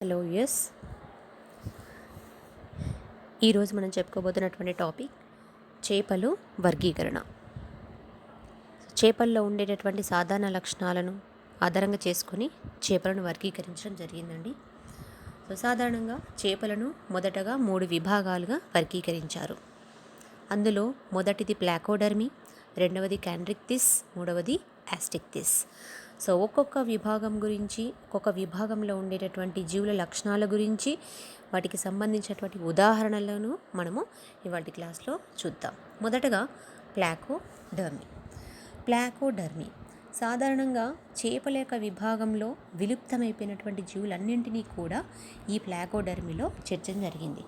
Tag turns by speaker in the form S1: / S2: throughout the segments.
S1: Hello yes ఈరోజు మనం చెప్పుకోబోతున్నటువంటి topic చేపలు వర్గీకరణ. చేపల్లో ఉండేటటువంటి సాధారణ లక్షణాలను ఆధారంగా చేసుకొని చేపలను వర్గీకరించడం జరిగిందండి. సో సాధారణంగా చేపలను మొదటగా 3 విభాగాలుగా వర్గీకరించారు. అందులో మొదటిది ప్లాకోడర్మీ, రెండవది క్యాండ్రిక్తిస్, మూడవది యాస్టిక్తిస్. సో ఒక్కొక్క విభాగం గురించి, ఒక్కొక్క విభాగంలో ఉండేటటువంటి జీవుల లక్షణాల గురించి, వాటికి సంబంధించినటువంటి ఉదాహరణలను మనము ఇవాటి క్లాస్లో చూద్దాం. మొదటగా ప్లాకోడర్మీ సాధారణంగా చేపల యొక్క విభాగంలో విలుప్తమైపోయినటువంటి జీవులన్నింటినీ కూడా ఈ ప్లాకోడర్మీలో చేర్చడం జరిగింది.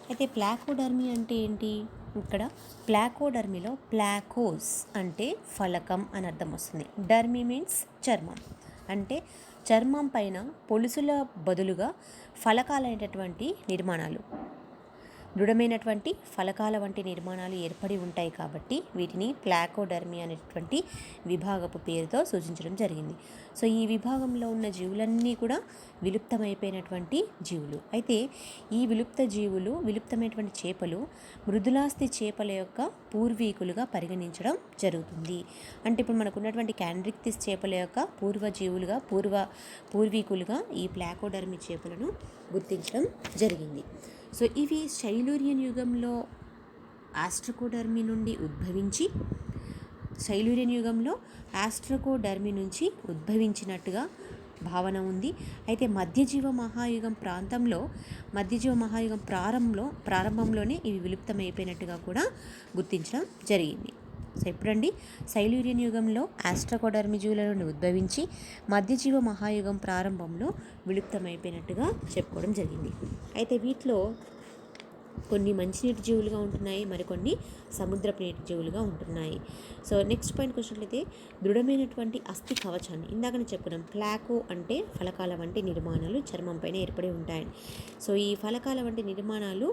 S1: అయితే ప్లాకోడర్మీ అంటే ఏంటి? ఇక్కడ ప్లాకోడర్మీలో ప్లాకోస్ అంటే ఫలకం అని అర్థం వస్తుంది. డర్మీ మీన్స్ చర్మం, అంటే చర్మం పైన పొలుసుల బదులుగా ఫలకాలైనటువంటి నిర్మాణాలు, దృఢమైనటువంటి ఫలకాల వంటి నిర్మాణాలు ఏర్పడి ఉంటాయి కాబట్టి వీటిని ప్లాకోడర్మీ అనేటువంటి విభాగపు పేరుతో సూచించడం జరిగింది. సో ఈ విభాగంలో ఉన్న జీవులన్నీ కూడా విలుప్తమైపోయినటువంటి జీవులు. అయితే ఈ విలుప్తమైనటువంటి చేపలు మృదులాస్థి చేపల యొక్క పూర్వీకులుగా పరిగణించడం జరుగుతుంది. అంటే ఇప్పుడు మనకు ఉన్నటువంటి క్యాండ్రిక్తిస్ చేపల యొక్క పూర్వీకులుగా ఈ ప్లాకోడర్మీ చేపలను గుర్తించడం జరిగింది. సో ఇవి సైలూరియన్ యుగంలో ఆస్ట్రకోడర్మీ నుండి ఉద్భవించినట్టుగా భావన ఉంది. అయితే మధ్యజీవ మహాయుగం ప్రారంభంలోనే ఇవి విలుప్తమైపోయినట్టుగా కూడా గుర్తించడం జరిగింది. సో ఎప్పుడండి? సైలూరియన్ యుగంలో ఆస్ట్రకోడర్మీ జీవుల నుండి ఉద్భవించి మధ్యజీవ మహాయుగం ప్రారంభంలో విలుప్తమైపోయినట్టుగా చెప్పుకోవడం జరిగింది. అయితే వీటిలో కొన్ని మంచినీటి జీవులుగా ఉంటున్నాయి, మరికొన్ని సముద్రపు నీటి జీవులుగా ఉంటున్నాయి. సో నెక్స్ట్ పాయింట్కి వచ్చినట్లయితే దృఢమైనటువంటి అస్థి కవచాన్ని ఇందాకనే చెప్పుకున్నాం. ప్లాకో అంటే ఫలకాల వంటి నిర్మాణాలు చర్మం పైన ఏర్పడి ఉంటాయి. సో ఈ ఫలకాల వంటి నిర్మాణాలు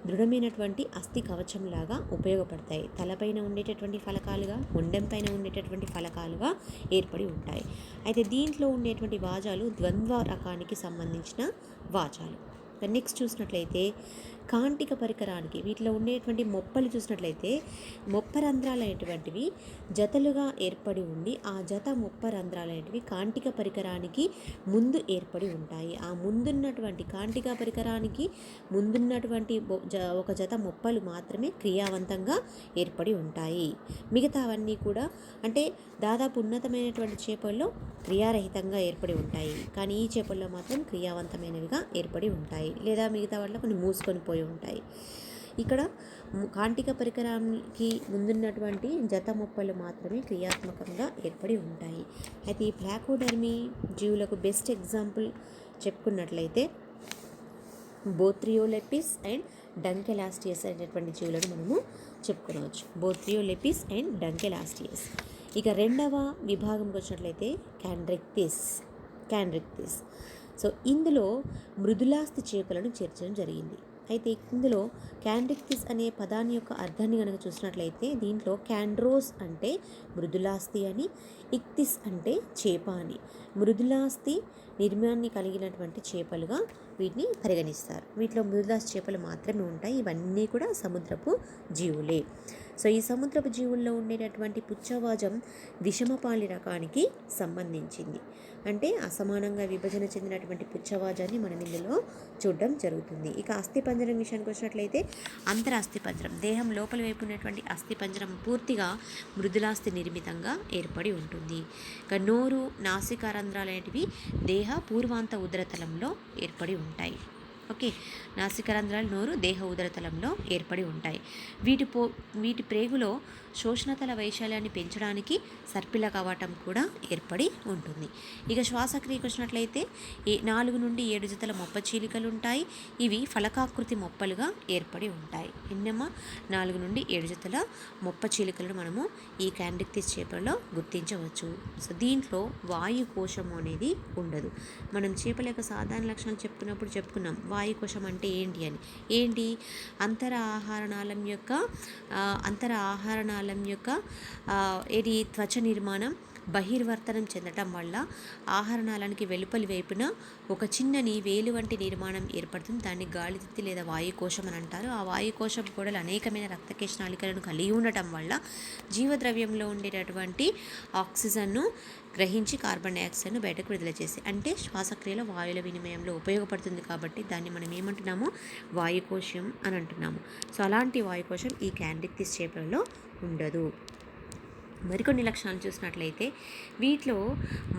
S1: దృఢమైనటువంటి అస్థి కవచంలాగా ఉపయోగపడతాయి. తలపైన ఉండేటటువంటి ఫలకాలుగా, మొండెం పైన ఉండేటటువంటి ఫలకాలుగా ఏర్పడి ఉంటాయి. అయితే దీంట్లో ఉండేటువంటి వాజాలు ద్వంద్వ రకానికి సంబంధించిన వాజాలు. నెక్స్ట్ చూసినట్లయితే కాంటిక పరికరానికి వీటిలో ఉండేటువంటి మొప్పలు చూసినట్లయితే మొప్పరంధ్రాలు అనేటువంటివి జతలుగా ఏర్పడి ఉండి ఆ జత మొప్పరంధ్రాలు అనేటివి కాంటిక పరికరానికి ముందు ఏర్పడి ఉంటాయి. ఆ ముందున్నటువంటి కాంటిక పరికరానికి ముందున్నటువంటి ఒక జత మొప్పలు మాత్రమే క్రియావంతంగా ఏర్పడి ఉంటాయి. మిగతావన్నీ కూడా అంటే దాదాపు ఉన్నతమైనటువంటి చేపల్లో క్రియారహితంగా ఏర్పడి ఉంటాయి, కానీ ఈ చేపల్లో మాత్రం క్రియావంతమైనవిగా ఏర్పడి ఉంటాయి, లేదా మిగతా వాటిలో కొన్ని మూసుకొని పోయి ఉంటాయి. ఇక్కడ కాంటిక పరికరానికి ముందున్నటువంటి జత మొప్పలు మాత్రమే క్రియాత్మకంగా ఏర్పడి ఉంటాయి. అయితే ఈ ప్లాకోడర్మీ జీవులకు బెస్ట్ ఎగ్జాంపుల్ చెప్పుకున్నట్లయితే బోత్రియోలెపిస్ అండ్ డంకెలాస్టియస్ అనేటువంటి జీవులను మనము చెప్పుకోవచ్చు. బోత్రియోలెపిస్ అండ్ డంకెలాస్టియస్. ఇక రెండవ విభాగంకి వచ్చినట్లయితే క్యాండ్రిక్తిస్. సో ఇందులో మృదులాస్థి చేపలను చేర్చడం జరిగింది. అయితే ఇందులో క్యాండ్రిక్తిస్ అనే పదాన్ని యొక్క అర్థాన్ని కనుక చూసినట్లయితే దీంట్లో క్యాండ్రోస్ అంటే మృదులాస్థి అని, ఇక్తిస్ అంటే చేప అని, మృదులాస్థి నిర్మాణాన్ని కలిగినటువంటి చేపలుగా వీటిని పరిగణిస్తారు. వీటిలో మృదులాస్థి చేపలు మాత్రమే ఉంటాయి. ఇవన్నీ కూడా సముద్రపు జీవులే. సో ఈ సముద్రపు జీవుల్లో ఉండేటటువంటి పుచ్చవాజం విషమపాలి రకానికి సంబంధించింది. అంటే అసమానంగా విభజన చెందినటువంటి పుచ్చవాజాన్ని మనం ఇందులో చూడడం జరుగుతుంది. ఇక అస్థిపంజరం విషయానికి వచ్చినట్లయితే అంతర అస్థిపంజరం, దేహం లోపల వైపు ఉన్నటువంటి అస్థిపంజరం పూర్తిగా మృదులాస్థి నిర్మితంగా ఏర్పడి ఉంటుంది. ఇక నోరు, నాసికారంధ్రాలు అనేటివి దేహ పూర్వాంత ఉదరతలంలో ఏర్పడి ఉంటాయి. ఓకే, నాసికారంధ్రాలు, నోరు దేహ ఉదరతలంలో ఏర్పడి ఉంటాయి. వీటి ప్రేగులో శోషణతల వైశాల్యాన్ని పెంచడానికి సర్పిల కవాటం కూడా ఏర్పడి ఉంటుంది. ఇక శ్వాసక్రియకు వచ్చినట్లయితే 4 నుండి 7 జతల మొప్ప చీలికలు ఉంటాయి. ఇవి ఫలకాకృతి మొప్పలుగా ఏర్పడి ఉంటాయి. ఎన్నమ్మా? 4 నుండి 7 జతల మొప్ప చీలికలను మనము ఈ క్యాండ్రిక్తిస్ చేపల్లో గుర్తించవచ్చు. సో దీంట్లో వాయుకోశము అనేది ఉండదు. మనం చేపల యొక్క సాధారణ లక్షణాలు చెప్పుకున్నాం. వాయుకోశం అంటే ఏంటి? అంతర ఆహార నాళం యొక్క త్వచ నిర్మాణం బహిర్వర్తనం చెందటం వల్ల ఆహారనాళానికి వెలుపలి వైపున ఒక చిన్నని వేలు వంటి నిర్మాణం ఏర్పడుతుంది. దాన్ని గాలితిత్తి లేదా వాయుకోశం అని అంటారు. ఆ వాయుకోశం గోడలు అనేకమైన రక్తకేశ నాళికలను కలిగి ఉండటం వల్ల జీవద్రవ్యంలో ఉండేటటువంటి ఆక్సిజన్ను గ్రహించి కార్బన్ డైఆక్సైడ్ను బయటకు విడుదల చేసి, అంటే శ్వాసక్రియలో వాయువుల వినిమయంలో ఉపయోగపడుతుంది. కాబట్టి దాన్ని మనం ఏమంటున్నాము, వాయుకోశం అని అంటున్నాము. సో అలాంటి వాయుకోశం ఈ క్యాండిక్తిస్ చేపలలో ఉండదు. మరికొన్ని లక్షణాలు చూసినట్లయితే వీటిలో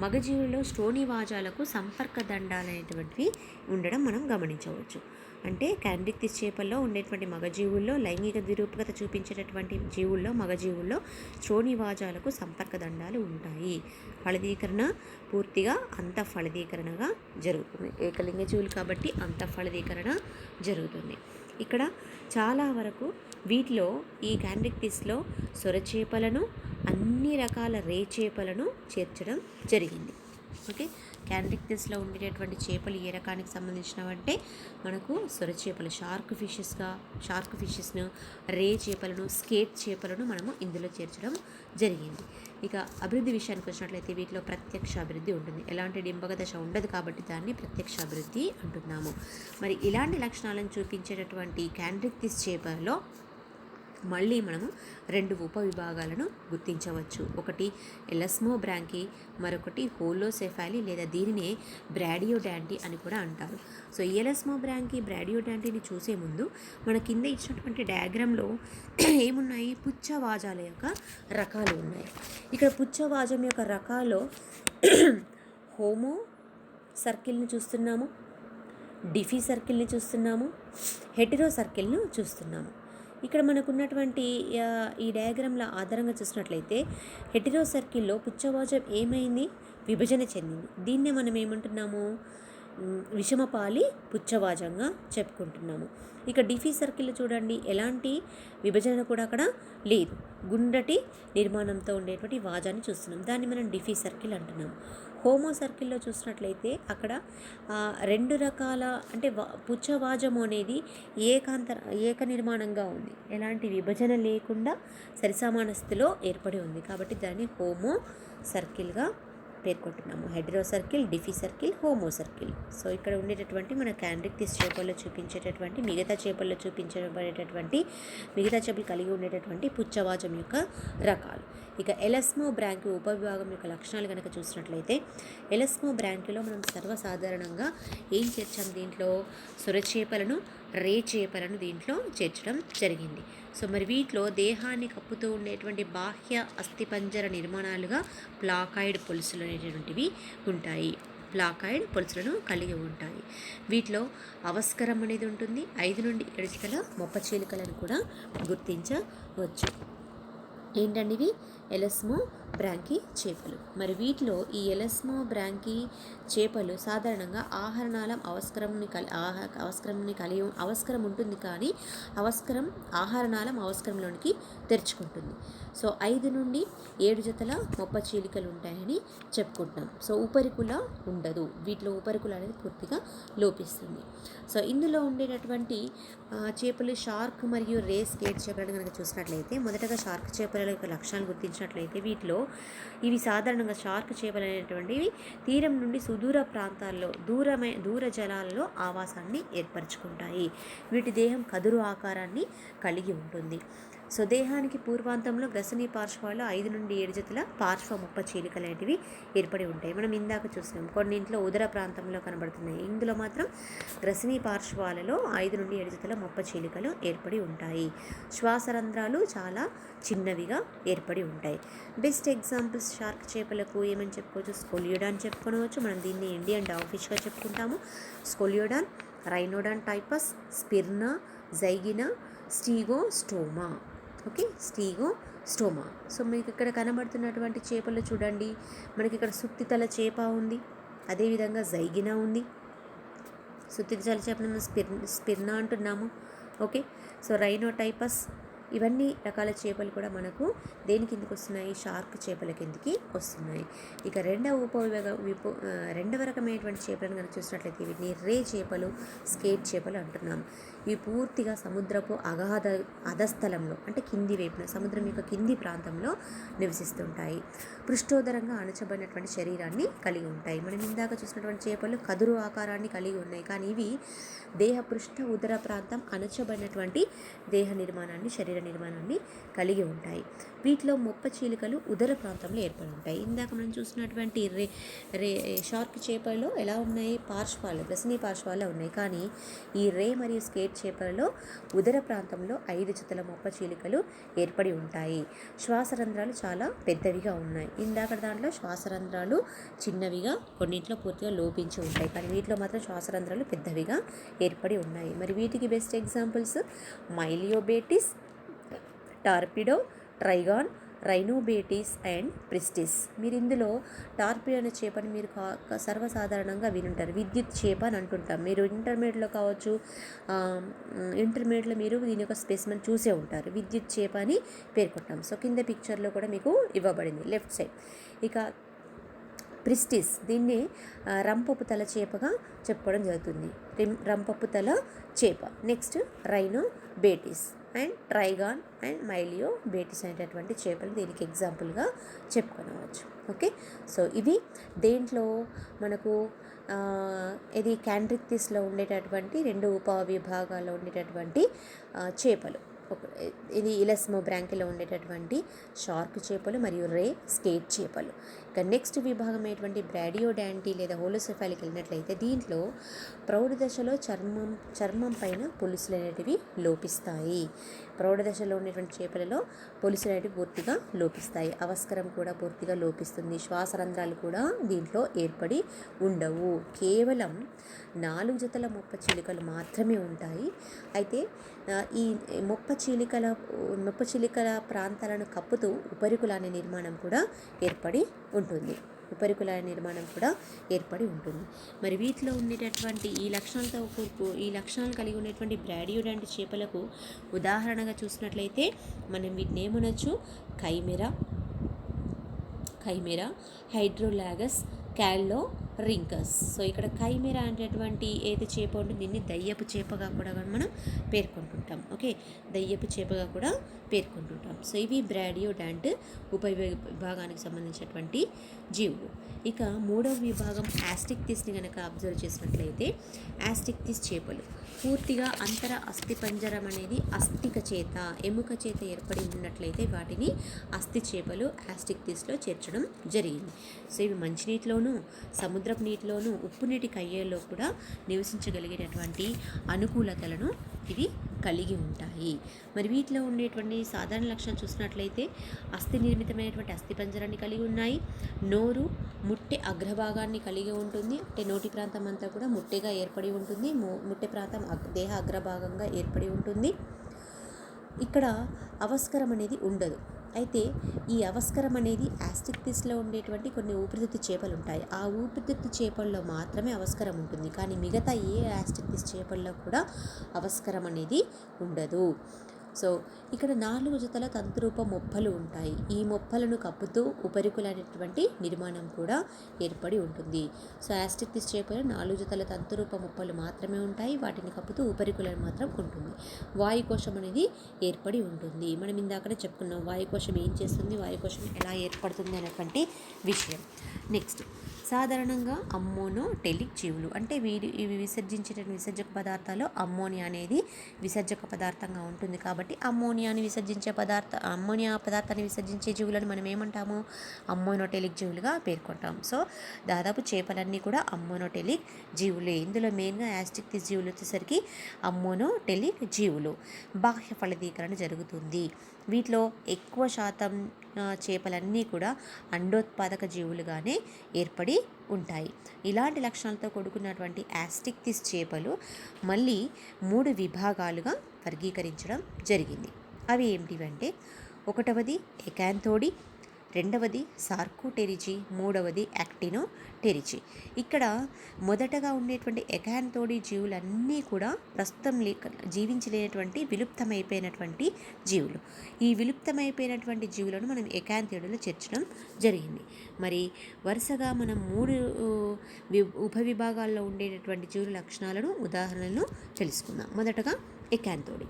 S1: మగజీవుల్లో శ్రోణివాజాలకు సంపర్క దండాలు అనేటువంటివి ఉండడం మనం గమనించవచ్చు. అంటే క్యాండిక్తిస్ చేపల్లో ఉండేటువంటి మగజీవుల్లో లైంగిక విరూపకత చూపించేటటువంటి మగజీవుల్లో శ్రోణివాజాలకు సంపర్క దండాలు ఉంటాయి. ఫలదీకరణ పూర్తిగా అంతఃఫలదీకరణగా జరుగుతుంది. ఏకలింగ జీవులు కాబట్టి అంతఃఫలదీకరణ జరుగుతుంది. ఇక్కడ చాలా వరకు వీటిలో ఈ క్యాండిక్తిస్లో సొరచేపలను, అన్ని రకాల రేచేపలను చేర్చడం జరిగింది. ఓకే, క్యాండిక్తిస్లో ఉండేటటువంటి చేపలు ఏ రకానికి సంబంధించినవంటే మనకు సొరచేపలు, షార్క్ ఫిషెస్ను, రే చేపలను, స్కేట్ చేపలను మనము ఇందులో చేర్చడం జరిగింది. ఇక అభివృద్ధి విషయానికి వచ్చినట్లయితే వీటిలో ప్రత్యక్ష అభివృద్ధి ఉంటుంది. ఎలాంటి డింబక దశ ఉండదు కాబట్టి దాన్ని ప్రత్యక్ష అభివృద్ధి అంటున్నాము. మరి ఇలాంటి లక్షణాలను చూపించేటటువంటి క్యాండిక్తిస్ చేపల్లో మళ్ళీ మనము 2 ఉపవిభాగాలను గుర్తించవచ్చు. ఒకటి ఎలస్మోబ్రాంకి, మరొకటి హోలోసెఫాలి లేదా దీనినే బ్రాడియోడాంటీ అని కూడా అంటారు. సో ఈ ఎలస్మోబ్రాంకి, బ్రాడియోడాంటీని చూసే ముందు మన కింద ఇచ్చినటువంటి డయాగ్రామ్లో ఏమున్నాయి, పుచ్చవాజాల యొక్క రకాలు ఉన్నాయి. ఇక్కడ పుచ్చవాజం యొక్క రకాల్లో హోమో సర్కిల్ని చూస్తున్నాము, డిఫీ సర్కిల్ని చూస్తున్నాము, హెటెరో సర్కిల్ను చూస్తున్నాము. ఇక్కడ మనకున్నటువంటి ఈ డయాగ్రామ్ల ఆధారంగా చూసినట్లయితే హెటెరో సర్కిల్లో పుచ్చవాజం ఏమైంది, విభజన చెందింది. దీన్నే మనం ఏమంటున్నాము, విషమపాలి పుచ్చవాజంగా చెప్పుకుంటున్నాము. ఇక డిఫీ సర్కిల్ చూడండి, ఎలాంటి విభజన కూడా అక్కడ లేదు, గుండ్రటి నిర్మాణంతో ఉండేటువంటి వాజాన్ని చూస్తున్నాం. దాన్ని మనం డిఫీ సర్కిల్ అంటున్నాము. హోమో సర్కిల్లో చూసినట్లయితే అక్కడ 2 రకాల, అంటే పుచ్చవాజము అనేది ఏక నిర్మాణంగా ఉంది, ఎలాంటి విభజన లేకుండా సరిసమాన స్థితిలో ఏర్పడి ఉంది. కాబట్టి దాన్ని హోమో సర్కిల్గా పేర్కొంటున్నాము. Heterocercal, diphycercal, homocercal. So ఇక్కడ ఉండేటటువంటి మన క్యాండిక్తిస్ చేపల్లో చూపించేటటువంటి మిగతా చేపలు కలిగి ఉండేటటువంటి పుచ్చవాజం యొక్క రకాలు. ఇక ఎలస్మోబ్రాంకి ఉపవిభాగం యొక్క లక్షణాలు కనుక చూసినట్లయితే ఎలస్మోబ్రాంకిలో మనం సర్వసాధారణంగా ఏం చేర్చాం, దీంట్లో సొరచేపలను, రే చేపలను దీంట్లో చేర్చడం జరిగింది. సో మరి వీటిలో దేహాన్ని కప్పుతూ ఉండేటువంటి బాహ్య అస్థిపంజర నిర్మాణాలుగా ప్లాకాయిడ్ పొలుసులు అనేటువంటివి ఉంటాయి. ప్లాకాయిడ్ పొలుసులను కలిగి ఉంటాయి. వీటిలో అవస్కరం అనేది ఉంటుంది. 5 నుండి 7 జతల మొప్పచీలికలను కూడా గుర్తించవచ్చు. ఏంటండి ఇవి, ఎలస్మో బ్రాంకి చేపలు. మరి వీటిలో ఈ ఎలస్మో బ్రాంకి చేపలు సాధారణంగా ఆహారనాళం అవస్కరం ఉంటుంది, కానీ ఆహారనాళం అవస్కరంలోనికి తెరుచుకుంటుంది. సో 5 నుండి 7 జతల మొప్పచీలికలు ఉంటాయని చెప్పుకుంటున్నాం. సో ఉపరికుల ఉండదు, వీటిలో ఉపరికుల అనేది పూర్తిగా లోపిస్తుంది. సో ఇందులో ఉండేటటువంటి చేపలు షార్క్ మరియు రే స్కేట్ చేపలను కనుక చూసినట్లయితే మొదటగా షార్క్ చేపల యొక్క లక్షణాలు గుర్తించినట్లయితే వీటిలో ఇవి సాధారణంగా షార్క్ చేపలు అనేటువంటివి తీరం నుండి సుదూర ప్రాంతాల్లో దూర జలాలలో ఆవాసాన్ని ఏర్పరచుకుంటాయి. వీటి దేహం కదురు ఆకారాన్ని కలిగి ఉంటుంది. సో దేహానికి పూర్వాంతంలో గ్రసనీ పార్శ్వాల్లో 5 నుండి 7 జతల పార్శ్వ మొప్పచీలికలు అనేటివి ఏర్పడి ఉంటాయి. మనం ఇందాక చూసినాం, కొన్నింట్లో ఉదర ప్రాంతంలో కనబడుతున్నాయి. ఇందులో మాత్రం గ్రసనీ పార్శ్వాలలో 5 నుండి 7 జతల మొప్పచీలికలు ఏర్పడి ఉంటాయి. శ్వాసరంధ్రాలు చాలా చిన్నవిగా ఏర్పడి ఉంటాయి. బెస్ట్ ఎగ్జాంపుల్స్ షార్క్ చేపలకు ఏమని చెప్పుకోవచ్చు, స్కోలియోడాన్ చెప్పుకోవచ్చు. మనం దీన్ని ఇండియన్ డాగ్ ఫిష్గా చెప్పుకుంటాము. Scoliodon, Rhinodon typus, Sphyrna, zygaena, Stegostoma. Okay, Stegostoma. So మీకు ఇక్కడ కనబడుతున్నటువంటి చేపలు చూడండి, మనకి ఇక్కడ సుత్తితల చేప ఉంది, అదేవిధంగా జైగినా ఉంది. సుత్తితల చేపను స్పిర్నా అంటున్నాము. ఓకే, సో రైనోటైపస్ ఇవన్నీ రకాల చేపలు కూడా మనకు దేని కిందకి వస్తున్నాయి, షార్క్ చేపల కిందకి వస్తున్నాయి. ఇక రెండవ రకమైనటువంటి చేపలను కనుక చూసినట్లయితే వీటిని రే చేపలు, స్కేట్ చేపలు అంటున్నాం. ఇవి పూర్తిగా సముద్రపు అధస్థలంలో అంటే కింది వైపున సముద్రం యొక్క కింది ప్రాంతంలో నివసిస్తుంటాయి. పృష్ఠోదరంగా అణచబడినటువంటి శరీరాన్ని కలిగి ఉంటాయి. మనం ఇందాక చూసినటువంటి చేపలు కదురు ఆకారాన్ని కలిగి ఉన్నాయి, కానీ ఇవి దేహ పృష్ఠ ఉదర ప్రాంతం అణచబడినటువంటి శరీర నిర్మాణాన్ని కలిగి ఉంటాయి. వీటిలో మొప్ప చీలికలు ఉదర ప్రాంతంలో ఏర్పడి ఉంటాయి. ఇందాక మనం చూసినటువంటి షార్క్ చేపల్లో ఎలా ఉన్నాయి, దశనీ పార్శ్వాలు ఉన్నాయి, కానీ ఈ రే మరియు స్కేట్ చేపలలో ఉదర ప్రాంతంలో 5 జతల మొప్ప చీలికలు ఏర్పడి ఉంటాయి. శ్వాసరంధ్రాలు చాలా పెద్దవిగా ఉన్నాయి. ఇందాక దాంట్లో శ్వాసరంధ్రాలు చిన్నవిగా, కొన్నింటిలో పూర్తిగా లోపించి ఉంటాయి, కానీ వీటిలో మాత్రం శ్వాసరంధ్రాలు పెద్దవిగా ఏర్పడి ఉన్నాయి. మరి వీటికి best examples Myliobatis, Torpedo, Trygon, Rhinobatis and Pristis. మీరు ఇందులో టార్పిడో అనే చేపని మీరు సర్వసాధారణంగా వినుంటారు, విద్యుత్ చేప అని అంటుంటాం. మీరు ఇంటర్మీడియట్లో కావచ్చు, ఇంటర్మీడియట్లో మీరు దీని యొక్క స్పెసిమెన్ చూసే ఉంటారు, విద్యుత్ చేప అని పేర్కొంటాం. సో కింద పిక్చర్లో కూడా మీకు ఇవ్వబడింది లెఫ్ట్ సైడ్. ఇక ప్రిస్టిస్, దీన్ని రంపపు తల చేపగా చెప్పుకోవడం జరుగుతుంది, రంపపు తల చేప. నెక్స్ట్ రైనోబేటిస్ అండ్ ట్రైగాన్ అండ్ మైలియోబేటిస్ అనేటటువంటి చేపలు దీనికి ఎగ్జాంపుల్గా చెప్పుకోవచ్చు. ఓకే, సో ఇవి దేంట్లో మనకు ఇది క్యాండ్రిక్తిస్లో ఉండేటటువంటి 2 ఉపవిభాగాల్లో ఉండేటటువంటి చేపలు. ఇది ఇలస్మో బ్రాంకిలో ఉండేటటువంటి షార్క్ చేపలు మరియు రే స్కేట్ చేపలు. ఇక నెక్స్ట్ విభాగం అయినటువంటి బ్రాడియోడాంటీ లేదా హోలోసెఫాలికి వెళ్ళినట్లయితే దీంట్లో ప్రౌఢ దశలో చర్మం పైన పొలుసులు అనేటివి లోపిస్తాయి. ప్రౌఢ దశలో ఉండేటువంటి చేపలలో పొలుసులు అనేటివి పూర్తిగా లోపిస్తాయి. అవస్కరం కూడా పూర్తిగా లోపిస్తుంది. శ్వాసరంధ్రాలు కూడా దీంట్లో ఏర్పడి ఉండవు. కేవలం 4 జతల మొప్ప చీలికలు మాత్రమే ఉంటాయి. అయితే ఈ మొప్ప చీలికల ప్రాంతాలను కప్పుతూ ఉపరికులాని నిర్మాణం కూడా ఏర్పడి ఉంటుంది. మరి వీటిలో ఉండేటటువంటి ఈ లక్షణాలు కలిగి ఉండేటువంటి బ్రాడియోడాంటీ చేపలకు ఉదాహరణగా చూసినట్లయితే మనం వీటిని ఏమనొచ్చు, కైమెరా, హైడ్రోలాగస్, క్యాల్లో రింకస్. సో ఇక్కడ కైమెరా అనేటటువంటి ఏది చేప ఉంటుంది, దీన్ని దయ్యపు చేపగా కూడా మనం పేర్కొంటుంటాం. ఓకే, దయ్యపు చేపగా కూడా పేర్కొంటుంటాం. సో ఇవి బ్రాడియోడాంట్ ఉపవిభాగానికి సంబంధించినటువంటి జీవులు. ఇక 3వ విభాగం యాస్టిక్తిస్ని కనుక అబ్జర్వ్ చేసినట్లయితే యాస్టిక్తిస్ చేపలు పూర్తిగా అంతర అస్థిపంజరం అనేది అస్థిక చేత, ఎముక చేత ఏర్పడి ఉన్నట్లయితే వాటిని అస్థి చేపలు యాస్టిక్తిస్లో చేర్చడం జరిగింది. సో ఇవి మంచినీటిలోనూ, సముద్రపు నీటిలోనూ, ఉప్పు నీటి కయ్యల్లో కూడా నివసించగలిగేటటువంటి అనుకూలతలను ఇవి కలిగి ఉంటాయి. మరి వీటిలో ఉండేటువంటి సాధారణ లక్షణాలు చూసినట్లయితే అస్థి నిర్మితమైనటువంటి అస్థిపంజరాన్ని కలిగి ఉన్నాయి. నోరు ముట్టె అగ్రభాగాన్ని కలిగి ఉంటుంది, అంటే నోటి ప్రాంతం అంతా కూడా ముట్టెగా ఏర్పడి ఉంటుంది. ముట్టె ప్రాంతం దేహ అగ్రభాగంగా ఏర్పడి ఉంటుంది. ఇక్కడ అవస్కరం అనేది ఉండదు. అయితే ఈ అవస్కరం అనేది యాస్టిక్తిస్లో ఉండేటువంటి కొన్ని ఊపిరితిత్తు చేపలు ఉంటాయి. ఆ ఊపిరితిత్తు చేపల్లో మాత్రమే అవస్కరం ఉంటుంది, కానీ మిగతా ఏ యాస్టిక్తిస్ చేపల్లో కూడా అవస్కరం అనేది ఉండదు. సో ఇక్కడ 4 జతల తంతురూప మొప్పలు ఉంటాయి. ఈ మొప్పలను కప్పుతూ ఉపరికులైనటువంటి నిర్మాణం కూడా ఏర్పడి ఉంటుంది. సో యాస్టిక్తిస్ చేపలు 4 జతల తంతురూప మొప్పలు మాత్రమే ఉంటాయి, వాటిని కప్పుతూ ఉపరికులను మాత్రం ఉంటుంది. వాయుకోశం అనేది ఏర్పడి ఉంటుంది. మనం ఇందాకనే చెప్పుకున్నాం వాయుకోశం ఏం చేస్తుంది, వాయుకోశం ఎలా ఏర్పడుతుంది అనేటువంటి విషయం. నెక్స్ట్ సాధారణంగా అమ్మోనోటెలిక్ జీవులు, అంటే ఇవి విసర్జించే విసర్జక పదార్థాల్లో అమ్మోనియా అనేది విసర్జక పదార్థంగా ఉంటుంది. కాబట్టి అమ్మోనియా పదార్థాన్ని విసర్జించే జీవులను మనం ఏమంటాము, అమ్మోనోటెలిక్ జీవులుగా పేర్కొంటాం. సో దాదాపు చేపలన్నీ కూడా అమ్మోనోటెలిక్ జీవులే. ఇందులో మెయిన్గా యాస్టిక్తిస్ జీవులు వచ్చేసరికి అమ్మోనోటెలిక్ జీవులు. బాహ్య ఫలదీకరణ జరుగుతుంది. వీటిలో ఎక్కువ శాతం చేపలన్నీ కూడా అండోత్పాదక జీవులుగానే ఏర్పడి ఉంటాయి. ఇలాంటి లక్షణాలతో కూడుకున్నటువంటి యాస్టిక్తిస్ చేపలు మళ్ళీ 3 విభాగాలుగా వర్గీకరించడం జరిగింది. అవి ఏమిటివంటే, 1వది ఎకాంథోడి, రెండవది సార్కోటెరిజీ, మూడవది యాక్టినోటెరిజీ. ఇక్కడ మొదటగా ఉండేటువంటి ఎకాంతోడి జీవులన్నీ కూడా ప్రస్తుతం జీవించలేనటువంటి విలుప్తమైపోయినటువంటి జీవులు. ఈ విలుప్తమైపోయినటువంటి జీవులను మనం ఎకాంతోడిలో చేర్చడం జరిగింది. మరి వరుసగా మనం 3 ఉపవిభాగాల్లో ఉండేటటువంటి జీవుల లక్షణాలను, ఉదాహరణలను తెలుసుకుందాం. మొదటగా ఎకాంతోడి.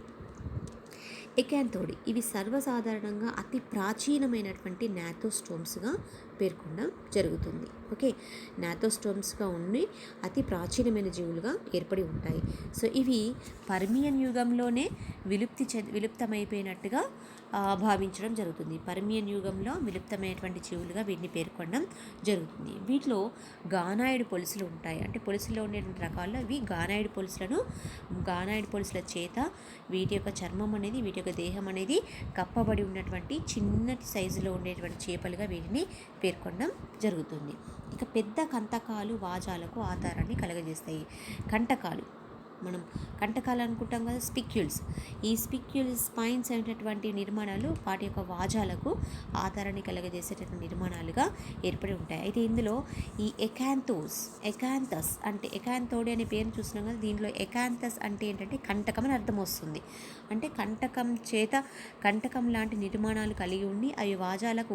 S1: ఇవి సర్వసాధారణంగా అతి ప్రాచీనమైనటువంటి నాథోస్టోమ్స్గా పేర్కొనడం జరుగుతుంది. ఓకే, నాథోస్టోమ్స్గా ఉండి అతి ప్రాచీనమైన జీవులుగా ఏర్పడి ఉంటాయి. సో ఇవి పర్మియన్ యుగంలోనే విలుప్తమైపోయినట్టుగా భావించడం జరుగుతుంది. పర్మియన్ యుగంలో విలుప్తమైనటువంటి జీవులుగా వీటిని పేర్కొనడం జరుగుతుంది. వీటిలో గానాయిడ్ పొలుసులు ఉంటాయి. అంటే పొలుసులో ఉండేటువంటి రకాల్లో ఇవి గానాయిడ్ పొలుసుల చేత వీటి యొక్క చర్మం అనేది, వీటి యొక్క దేహం అనేది కప్పబడి ఉన్నటువంటి చిన్నటి సైజులో ఉండేటువంటి చేపలుగా వీటిని పేర్కొనడం జరుగుతుంది. ఇక పెద్ద కంటకాలు వాజాలకు ఆధారాన్ని కలగజేస్తాయి. మనం కంటకాలు అనుకుంటాం కదా, స్పిక్యూల్స్. ఈ స్పిక్యూల్స్ స్పైన్స్ అయినటువంటి నిర్మాణాలు వాటి యొక్క వాజాలకు ఆధారాన్ని కలగజేసేటటువంటి నిర్మాణాలుగా ఏర్పడి ఉంటాయి. అయితే ఇందులో ఈ ఎకాంతస్ అంటే ఎకాంతోడి అనే పేరును చూస్తున్నాం కదా, దీంట్లో ఎకాంతస్ అంటే ఏంటంటే కంటకం అని అర్థం వస్తుంది. అంటే కంటకం లాంటి నిర్మాణాలు కలిగి ఉండి అవి వాజాలకు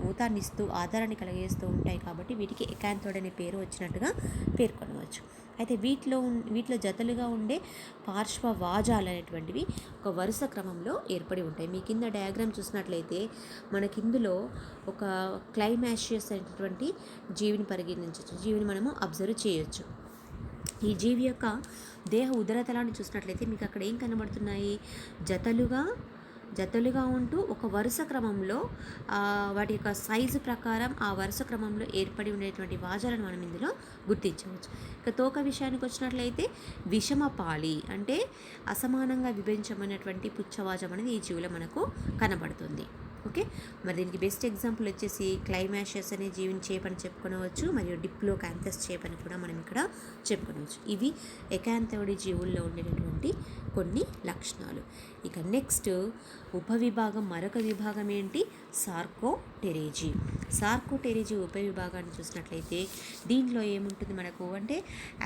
S1: ఊతాన్నిస్తూ ఆధారాన్ని కలగజేస్తూ ఉంటాయి. కాబట్టి వీటికి ఎకాంతోడి అనే పేరు వచ్చినట్టుగా పేర్కొనవచ్చు. అయితే వీటిలో జతలుగా ఉండే పార్శ్వవాజాలు అనేటువంటివి ఒక వరుస క్రమంలో ఏర్పడి ఉంటాయి. మీ కింద డయాగ్రామ్ చూసినట్లయితే మనకిందులో ఒక క్లైమాషియస్ అనేటువంటి జీవిని మనము అబ్జర్వ్ చేయొచ్చు. ఈ జీవి యొక్క దేహ ఉదరతలాన్ని చూసినట్లయితే మీకు అక్కడ ఏం కనబడుతున్నాయి? జతలుగా ఉంటూ ఒక వరుస క్రమంలో వాటి యొక్క సైజు ప్రకారం ఆ వరుస క్రమంలో ఏర్పడి ఉండేటువంటి వాజాలను మనం ఇందులో గుర్తించవచ్చు. ఇక తోక విషయానికి వచ్చినట్లయితే విషమపాళి అంటే అసమానంగా విభజించమైనటువంటి పుచ్చవాజం అనేది ఈ జీవులో మనకు కనబడుతుంది. ఓకే, మరి దీనికి బెస్ట్ ఎగ్జాంపుల్ వచ్చేసి క్లైమాషియస్ అనే జీవిని చేపని చెప్పుకోవచ్చు, మరియు డిప్లోకాంథస్ చేపని కూడా మనం ఇక్కడ చెప్పుకోవచ్చు. ఇవి ఎకాంతోడి జీవుల్లో ఉండేటటువంటి కొన్ని లక్షణాలు. ఇక నెక్స్ట్ మరొక విభాగం ఏంటి? సార్కోటెరిజీ ఉపవిభాగాన్ని చూసినట్లయితే దీంట్లో ఏముంటుంది మనకు అంటే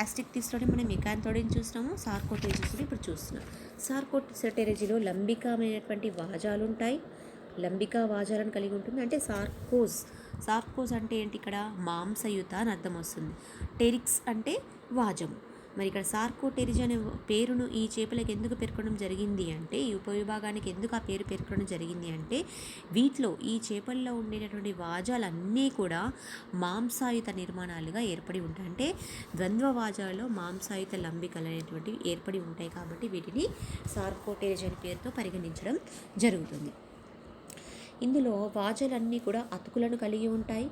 S1: యాస్టిక్టిస్లోనే మనం ఎకాంతోడిని చూస్తున్నాము, సార్కోటెరిజీని ఇప్పుడు చూస్తున్నాం. సార్కోటెరిజీలో లంబికమైనటువంటి వాజాలు ఉంటాయి. లంబికా వాజాలను కలిగి ఉంటుంది. అంటే సార్కోస్ అంటే ఏంటి? ఇక్కడ మాంసయుత అని అర్థం వస్తుంది. టెరిక్స్ అంటే వాజము. మరి ఇక్కడ సార్కోటెరిజీ అనే పేరును ఈ చేపలకు ఎందుకు పేర్కొనడం జరిగింది అంటే, ఈ ఉపవిభాగానికి ఎందుకు ఆ పేరు పేర్కొనడం జరిగింది అంటే, వీటిలో ఈ చేపల్లో ఉండేటటువంటి వాజాలన్నీ కూడా మాంసాయుత నిర్మాణాలుగా ఏర్పడి ఉంటాయి. అంటే ద్వంద్వ వాజాలలో మాంసాయుత లంబికలు అనేటువంటివి ఏర్పడి ఉంటాయి. కాబట్టి వీటిని సార్కోటెరిజీ అనే పేరుతో పరిగణించడం జరుగుతుంది. ఇందులో వాజలన్నీ కూడా అతుకులను కలిగి ఉంటాయి.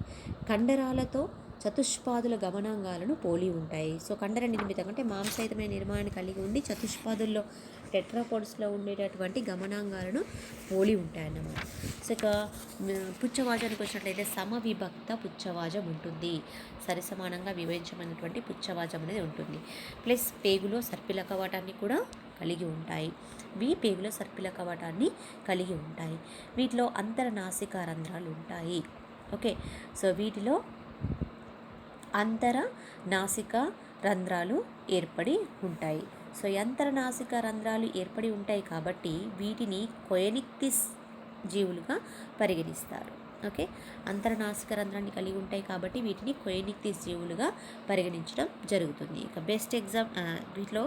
S1: కండరాలతో చతుష్పాదుల గమనాంగాలను పోలి ఉంటాయి. సో కండర నిర్మితం అంటే మాంసయుతమైన నిర్మాణాన్ని కలిగి ఉండి చతుష్పాదుల్లో టెట్రాపోడ్స్లో ఉండేటటువంటి గమనాంగాలను పోలి ఉంటాయన్నమాట. సో ఇక పుచ్చవాజానికి వచ్చినట్లయితే సమవిభక్త పుచ్చవాజం ఉంటుంది. సరిసమానంగా విభజించమైనటువంటి పుచ్చవాజం అనేది ఉంటుంది. ప్లస్ పేగులో సర్పిల కవాటాన్ని కూడా కలిగి ఉంటాయి. పేగులో సర్పిల కవాటాన్ని కలిగి ఉంటాయి. వీటిలో అంతరనాసిక రంధ్రాలు ఉంటాయి. ఓకే, సో వీటిలో అంతరనాసిక రంధ్రాలు ఏర్పడి ఉంటాయి. సో అంతరనాసిక రంధ్రాలు ఏర్పడి ఉంటాయి కాబట్టి వీటిని కొయనిక్తిస్ జీవులుగా పరిగణిస్తారు. ఓకే, అంతరనాసిక రంధ్రాన్ని కలిగి ఉంటాయి కాబట్టి వీటిని కొయనిక్తిస్ జీవులుగా పరిగణించడం జరుగుతుంది. ఇక బెస్ట్ వీటిలో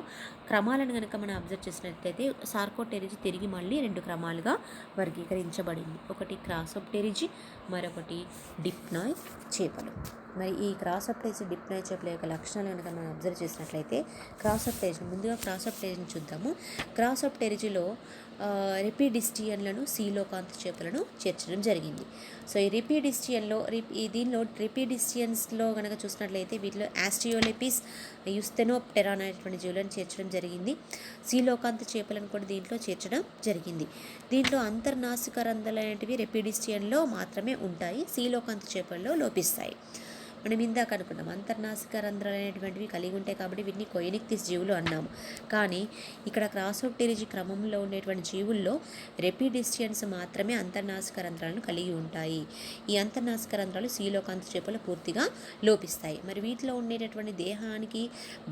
S1: క్రమాలను కనుక మనం అబ్జర్వ్ చేసినట్లయితే సార్కోటెరిజీ తిరిగి మళ్ళీ 2 క్రమాలుగా వర్గీకరించబడింది. ఒకటి క్రాసోప్టెరిజీ, మరొకటి డిప్నాయ్ చేపలు. మరి ఈ క్రాసోప్టెరిజీ, డిప్నాయ్ చేపల యొక్క లక్షణాలు కనుక మనం అబ్జర్వ్ చేసినట్లయితే ముందుగా క్రాసోప్టెరిజీని చూద్దాము. క్రాసోప్టెరిజీలో రెపిడిస్టియన్లను, సీలోకాంత్ చేపలను చేర్చడం జరిగింది. సో ఈ దీనిలో రెపిడిస్టియన్స్లో కనుక చూసినట్లయితే వీటిలో ఆస్ట్రియోలెపిస్, యుస్తెనోప్టెరా అనేటువంటి జీవులను చేర్చడం జరిగింది. సీలోకాంత్ చేపలను కూడా దీంట్లో చేర్చడం జరిగింది. దీంట్లో అంతర్నాసిక రంధ్రాలు అనేటివి రెపిడిస్టియన్లో మాత్రమే ఉంటాయి, సీలోకాంత్ చేపల్లో లోపిస్తాయి. మనం ఇందాక అనుకున్నాం అంతర్నాసిక రంధ్రాలు అనేటువంటివి కలిగి ఉంటాయి కాబట్టి వీటిని కొయినిక్తిస్ జీవులు అన్నాము. కానీ ఇక్కడ క్రాసోప్టెరిజీ క్రమంలో ఉండేటువంటి జీవుల్లో రెపిడిస్టియన్స్ మాత్రమే అంతర్నాసిక రంధ్రాలను కలిగి ఉంటాయి. ఈ అంతర్నాసిక రంధ్రాలు సీలోకాంత చేపలు పూర్తిగా లోపిస్తాయి. మరి వీటిలో ఉండేటటువంటి దేహానికి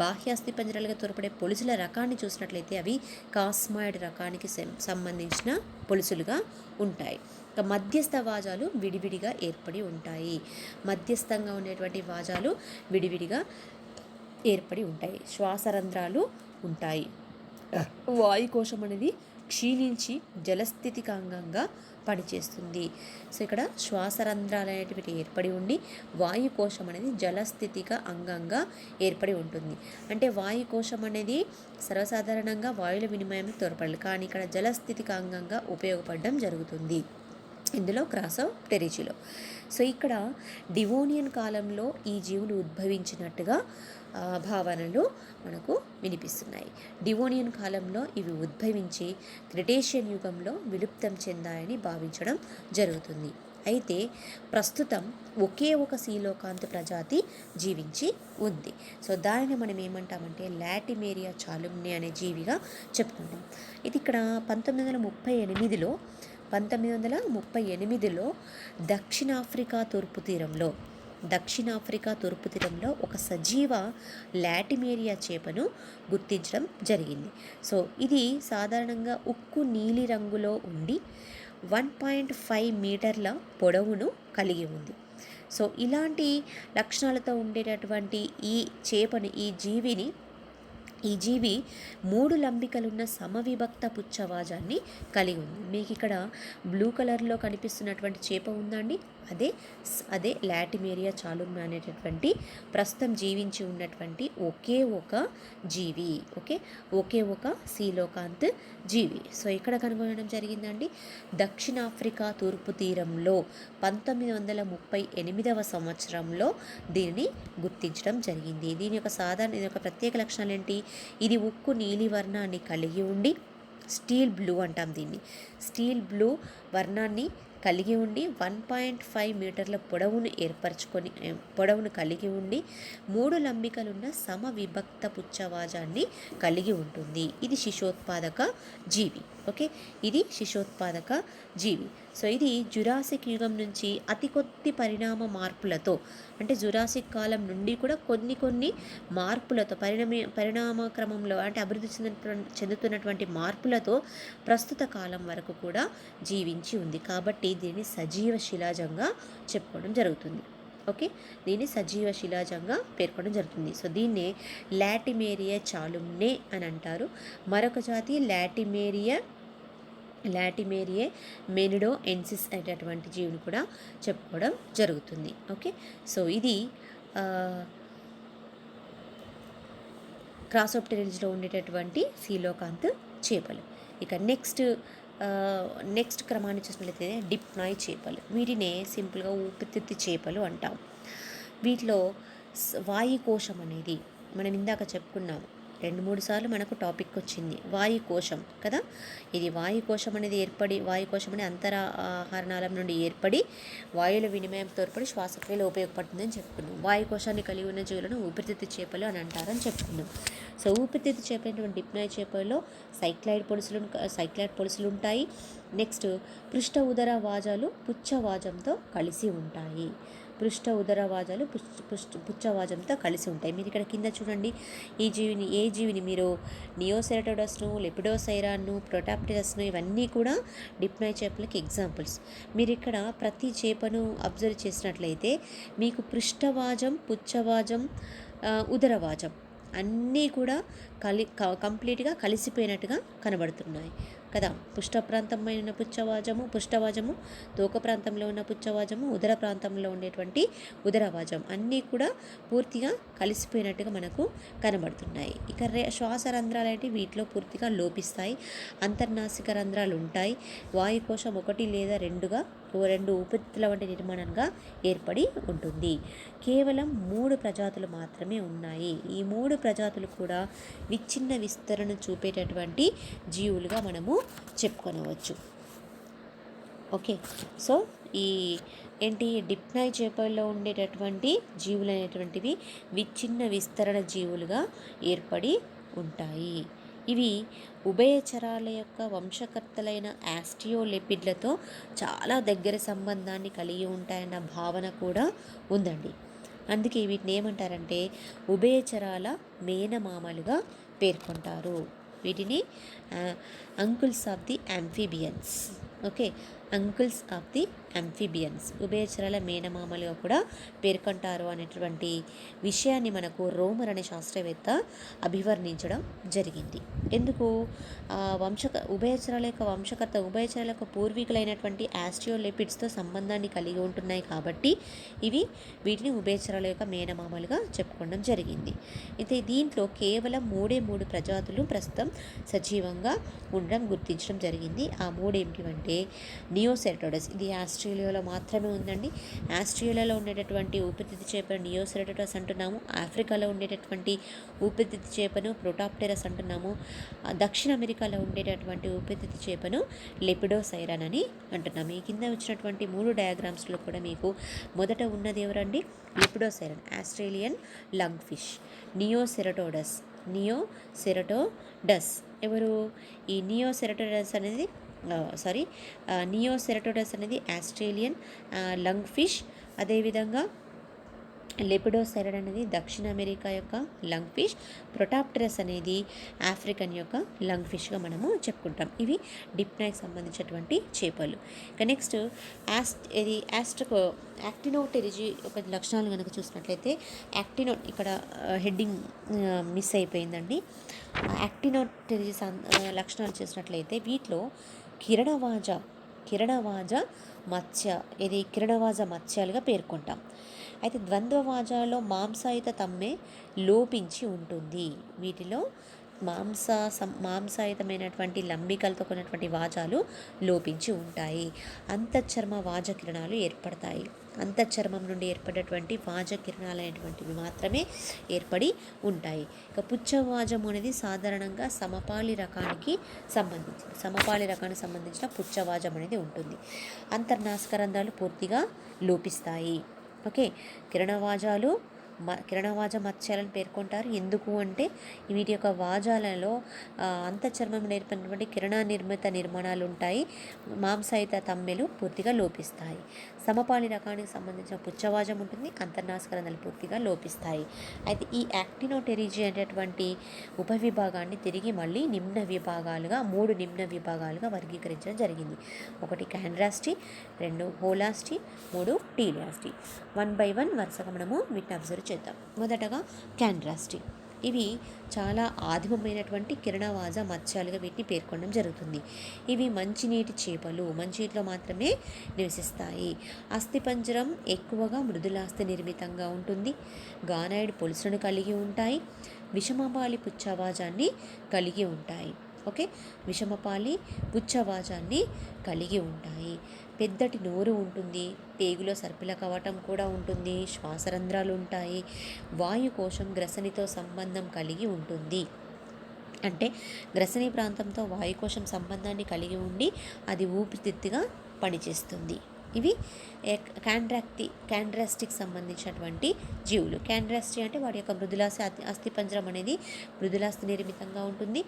S1: బాహ్యాస్థి పంజరాలుగా తోడ్పడే పొలుసుల రకాన్ని చూసినట్లయితే అవి కాస్మాయిడ్ రకానికి సంబంధించిన పొలుసులుగా ఉంటాయి. ఇక మధ్యస్థ వాజాలు విడివిడిగా ఏర్పడి ఉంటాయి. మధ్యస్థంగా ఉండేటువంటి వాజాలు విడివిడిగా ఏర్పడి ఉంటాయి. శ్వాసరంధ్రాలు ఉంటాయి. వాయుకోశం అనేది క్షీణించి జలస్థితికంగా పనిచేస్తుంది. సో ఇక్కడ శ్వాసరంధ్రాలు అనేటివి ఏర్పడి ఉండి వాయుకోశం అనేది జలస్థితిక అంగంగా ఏర్పడి ఉంటుంది. అంటే వాయుకోశం అనేది సర్వసాధారణంగా వాయువుల వినిమయం తోడ్పడాలి, కానీ ఇక్కడ జలస్థితిక అంగంగా ఉపయోగపడడం జరుగుతుంది ఇందులో క్రాసోప్టెరిజీలో. సో ఇక్కడ డివోనియన్ కాలంలో ఈ జీవులు ఉద్భవించినట్టుగా భావనలు మనకు వినిపిస్తున్నాయి. డివోనియన్ కాలంలో ఇవి ఉద్భవించి క్రిటేషియన్ యుగంలో విలుప్తం చెందాయని భావించడం జరుగుతుంది. అయితే ప్రస్తుతం ఒకే ఒక సీలోకాంత్ ప్రజాతి జీవించి ఉంది. సో దానిని మనం ఏమంటామంటే లాటిమేరియా చాలుమ్నే అనే జీవిగా చెప్పుకుంటాం. ఇది ఇక్కడ 1938లో దక్షిణాఫ్రికా తూర్పు తీరంలో ఒక సజీవ లాటిమేరియా చేపను గుర్తించడం జరిగింది. సో ఇది సాధారణంగా ఉక్కు నీలి రంగులో ఉండి 1.5 మీటర్ల పొడవును కలిగి ఉంది. సో ఇలాంటి లక్షణాలతో ఉండేటటువంటి ఈ జీవి 3 లంబికలున్న సమవిభక్త పుచ్చవాజాన్ని కలిగి ఉంది. మీకు ఇక్కడ బ్లూ కలర్లో కనిపిస్తున్నటువంటి చేప ఉందండి, అదే లాటిమేరియా చాలుమ్న అనేటటువంటి ప్రస్తుతం జీవించి ఉన్నటువంటి ఒకే ఒక జీవి. ఒకే ఒక సీలోకాంత్ జీవి. సో ఇక్కడ కనుగొనడం జరిగిందండి. దక్షిణాఫ్రికా తూర్పు తీరంలో 1938వ సంవత్సరంలో దీనిని గుర్తించడం జరిగింది. దీని యొక్క ప్రత్యేక లక్షణాలు ఏంటి? ఇది ఉక్కు నీలి వర్ణాన్ని కలిగి ఉండి స్టీల్ బ్లూ అంటాం దీన్ని. స్టీల్ బ్లూ వర్ణాన్ని కలిగి ఉండి 1.5 మీటర్ల పొడవును కలిగి ఉండి 3 లంబికలున్న సమవిభక్త పుచ్చవాజాన్ని కలిగి ఉంటుంది. ఇది శిశోత్పాదక జీవి. ఇది శిశోత్పాదక జీవి. సో ఇది జురాసిక్ యుగం నుంచి అతి కొద్ది పరిణామ మార్పులతో, అంటే జురాసిక్ కాలం నుండి కూడా కొన్ని మార్పులతో పరిణామ క్రమంలో అంటే అభివృద్ధి చెందుతున్నటువంటి మార్పులతో ప్రస్తుత కాలం వరకు కూడా జీవించి ఉంది. కాబట్టి దీన్ని సజీవ శిలాజంగా చెప్పుకోవడం జరుగుతుంది. దీన్ని సజీవ శిలాజంగా పేర్కొనడం జరుగుతుంది. సో దీన్నే లాటిమేరియా చాలుమ్నే అని అంటారు. మరొక జాతి లాటిమేరియే మెనిడోఎన్సిస్ అనేటటువంటి జీవిని కూడా చెప్పుకోవడం జరుగుతుంది. సో ఇది క్రాసోప్టెరిజ్లో ఉండేటటువంటి సీలోకాంత్ చేపలు. ఇక నెక్స్ట్ క్రమాన్ని చూసినట్లయితే డిప్నాయ్ చేపలు. వీటినే సింపుల్గా ఊపిరితిత్తు చేపలు అంటాం. వీటిలో వాయుకోశం అనేది మనం ఇందాక చెప్పుకున్నాము, 2-3 సార్లు మనకు టాపిక్ వచ్చింది వాయుకోశం కదా. ఇది వాయుకోశం అనేది అంతర ఆహారనాళం నుండి ఏర్పడి వాయువుల వినిమయం తోడ్పడి శ్వాసక్రియలో ఉపయోగపడుతుందని చెప్పుకున్నాం. వాయుకోశాన్ని కలిగి ఉన్న జీవులను ఊపిరితిత్తు చేపలు అని అంటారని చెప్పుకున్నాం. సో ఊపిరితిత్తు చేపలైనటువంటి డిప్నాయ్ చేపల్లో సైక్లాయిడ్ పొలుసులు ఉంటాయి. నెక్స్ట్ పృష్ఠ ఉదర వాజాలు పుచ్చవాజంతో కలిసి ఉంటాయి. పుచ్చవాజంతో కలిసి ఉంటాయి. మీరు ఇక్కడ కింద చూడండి, ఏ జీవిని మీరు నియోసెరటోడస్ను, లెపిడోసైరాన్ను, ప్రొటాప్టెరస్ను ఇవన్నీ కూడా డిప్నాయ్ చేపలకి ఎగ్జాంపుల్స్. మీరు ఇక్కడ ప్రతి చేపను అబ్జర్వ్ చేసినట్లయితే మీకు పృష్ఠవాజం, పుచ్చవాజం, ఉదరవాజం అన్నీ కూడా కంప్లీట్గా కలిసిపోయినట్టుగా కనబడుతున్నాయి కదా. పుష్టవాజము, తోక ప్రాంతంలో ఉన్న పుచ్చవాజము, ఉదర ప్రాంతంలో ఉండేటువంటి ఉదరవాజం అన్నీ కూడా పూర్తిగా కలిసిపోయినట్టుగా మనకు కనబడుతున్నాయి. ఇక శ్వాస రంధ్రాలు అంటే వీటిలో పూర్తిగా లోపిస్తాయి. అంతర్నాసిక రంధ్రాలు ఉంటాయి. వాయుకోశం 1 లేదా 2 ఊపిరితిత్తుల వంటి నిర్మాణంగా ఏర్పడి ఉంటుంది. కేవలం 3 ప్రజాతులు మాత్రమే ఉన్నాయి. ఈ 3 ప్రజాతులు కూడా విచ్ఛిన్న విస్తరణ చూపేటటువంటి జీవులుగా మనము చెప్పుకొనవచ్చు. సో ఈ డిప్నాయ్ చేపల్లో ఉండేటటువంటి జీవులు అనేటువంటివి విచ్ఛిన్న విస్తరణ జీవులుగా ఏర్పడి ఉంటాయి. ఇవి ఉభయచరాల యొక్క వంశకర్తలైన ఆస్టియోలెపిడ్లతో చాలా దగ్గర సంబంధాన్ని కలిగి ఉంటాయన్న భావన కూడా ఉందండి. అందుకే వీటిని ఏమంటారంటే ఉభయచరాల మేనమామలుగా పేర్కొంటారు. వీటిని uncles of the amphibians. Okay, uncles of the amphibians, ఉభయచరాల మేనమామలుగా కూడా పేర్కొంటారు అనేటువంటి విషయాన్ని మనకు రోమర్ అనే శాస్త్రవేత్త అభివర్ణించడం జరిగింది. ఎందుకు? ఉభయచరాల యొక్క ఉభయచరాల యొక్క పూర్వీకులైనటువంటి ఆస్టియోలెపిడ్స్తో సంబంధాన్ని కలిగి ఉంటున్నాయి కాబట్టి వీటిని ఉభయచరాల యొక్క మేనమామలుగా చెప్పుకోవడం జరిగింది. అయితే దీంట్లో కేవలం 3 ప్రజాతులు ప్రస్తుతం సజీవంగా ఉండడం గుర్తించడం జరిగింది. ఆ 3 ఏమిటివంటే నియోసెరటోడస్, ఇది ఆస్ట్రేలియాలో మాత్రమే ఉందండి. ఆస్ట్రేలియాలో ఉండేటటువంటి ఊపిరితిత్తు చేపను నియోసెరటోడస్ అంటున్నాము. ఆఫ్రికాలో ఉండేటటువంటి ఊపిరితిత్తు చేపను ప్రొటాప్టెరస్ అంటున్నాము. దక్షిణ అమెరికాలో ఉండేటటువంటి ఊపిరితిత్తు చేపను లెపిడోసైరన్ అని అంటున్నాము. ఈ కింద వచ్చినటువంటి 3 డయాగ్రామ్స్లో కూడా మీకు మొదట ఉన్నది ఎవరండి? లెపిడోసైరన్, ఆస్ట్రేలియన్ లంగ్ ఫిష్. నియోసెరటోడస్ ఎవరు? ఈ నియోసెరటోడస్ అనేది ఆస్ట్రేలియన్ లంగ్ ఫిష్. అదేవిధంగా లెపిడోసైరన్ అనేది దక్షిణ అమెరికా యొక్క లంగ్ ఫిష్. ప్రొటాప్టెరస్ అనేది ఆఫ్రికన్ యొక్క లంగ్ ఫిష్గా మనము చెప్పుకుంటాం. ఇవి డిప్నాయ్కి సంబంధించినటువంటి చేపలు. ఇక నెక్స్ట్ యాక్టినోటెరిజీ ఒక లక్షణాలు కనుక చూసినట్లయితే ఇక్కడ హెడ్డింగ్ మిస్ అయిపోయిందండి. యాక్టినోటెరిజీ లక్షణాలు చూసినట్లయితే వీటిలో కిరణవాజ మత్స్యాలుగా పేర్కొంటాం. అయితే ద్వంద్వవాజాలలో మాంసాయుత తమ్మె లోపించి ఉంటుంది. వీటిలో మాంసాయుతమైనటువంటి లంబికలతో కొన్నటువంటి వాజాలు లోపించి ఉంటాయి. అంతఃచర్మ వాజ కిరణాలు ఏర్పడతాయి. అంతఃచర్మం నుండి ఏర్పడేటువంటి వాజ కిరణాలు అనేటువంటివి మాత్రమే ఏర్పడి ఉంటాయి. ఇక పుచ్చవాజం అనేది సాధారణంగా సమపాలి రకానికి సంబంధించిన పుచ్చవాజం అనేది ఉంటుంది. అంతర్నాసికరంధ్రాలు పూర్తిగా లోపిస్తాయి. ఓకే, కిరణవాజ మత్స్యాలను పేర్కొంటారు. ఎందుకు అంటే వీటి యొక్క వాజాలలో అంతఃచర్మం ఏర్పడినటువంటి కిరణ నిర్మిత నిర్మాణాలు ఉంటాయి. మాంసాయుత తమ్మెలు పూర్తిగా లోపిస్తాయి. సమపాలి రకానికి సంబంధించిన పుచ్చవాజం ఉంటుంది. అంతర్నాసికరంధ్రాలు పూర్తిగా లోపిస్తాయి. అయితే ఈ యాక్టినోటెరిజీ అనేటువంటి ఉపవిభాగాన్ని తిరిగి మళ్ళీ 3 నిమ్న విభాగాలుగా వర్గీకరించడం జరిగింది. 1 క్యాండ్రాస్టీ, 2 హోలాస్టీ, 3 టీలియాస్టీ. 1 by 1 వరుసగా మనము వీటిని అబ్జర్వ్ చేద్దాం. మొదటగా క్యాండ్రాస్టీ. ఇవి చాలా ఆదిమమైనటువంటి కిరణవాజ మత్స్యాలుగా వీటిని పేర్కొనడం జరుగుతుంది. ఇవి మంచినీటి చేపలు, మంచినీటిలో మాత్రమే నివసిస్తాయి. అస్థిపంజరం ఎక్కువగా మృదులాస్థి నిర్మితంగా ఉంటుంది. గానాయిడ్ పొలుసులను కలిగి ఉంటాయి. విషమపాలి పుచ్చవాజాన్ని కలిగి ఉంటాయి. ఓకే, విషమపాలి పుచ్చవాజాన్ని కలిగి ఉంటాయి. పెద్దటి నోరు ఉంటుంది. పేగులో సర్పిల కవాటం కూడా ఉంటుంది. శ్వాసరంధ్రాలు ఉంటాయి. వాయుకోశం గ్రసనితో సంబంధం కలిగి ఉంటుంది. అంటే గ్రసని ప్రాంతంతో వాయుకోశం సంబంధాన్ని కలిగి ఉండి అది ఊపిరితిత్తుగా పనిచేస్తుంది. ఇవి క్యాండ్రాస్టిక్ సంబంధించినటువంటి జీవులు. క్యాండ్రాస్టీ అంటే వాటి యొక్క అస్థిపంజరం అనేది మృదులాస్థి నిర్మితంగా ఉంటుంది.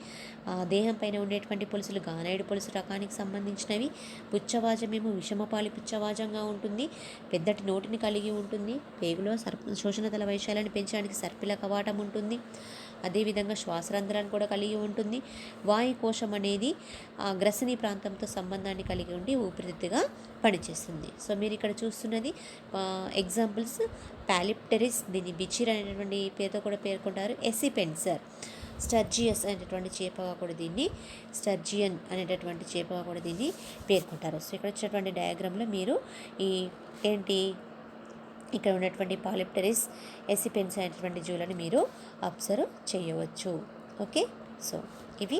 S1: దేహం పైన ఉండేటువంటి పొలుసులు గానాయిడ్ పొలుసు రకానికి సంబంధించినవి. పుచ్చవాజమేమో విషమపాలి పుచ్చవాజంగా ఉంటుంది. పెద్దటి నోటిని కలిగి ఉంటుంది. పేగులో శోషణతల వైశాల్యాన్ని పెంచడానికి సర్పిల కవాటం ఉంటుంది. అదేవిధంగా శ్వాసరంధ్రాన్ని కూడా కలిగి ఉంటుంది. వాయుకోశం అనేది గ్రసని ప్రాంతంతో సంబంధాన్ని కలిగి ఉండి ఊపిరితిత్తుగా పనిచేస్తుంది. సో మీరు ఇక్కడ చూస్తున్నది ఎగ్జాంపుల్స్. పాలిప్టెరిస్, దీన్ని బిచిర్ అనేటువంటి పేరుతో కూడా పేర్కొంటారు. ఎసిపెన్సర్, స్టర్జియస్ అనేటటువంటి చేపగా కూడా దీన్ని పేర్కొంటారు. సో ఇక్కడ వచ్చినటువంటి డయాగ్రామ్లో మీరు ఇక్కడ ఉన్నటువంటి పాలిప్టెరిస్, ఎసిపెన్స్ అనేటువంటి జీవులను మీరు అబ్జర్వ్ చేయవచ్చు. ఓకే, సో ఇవి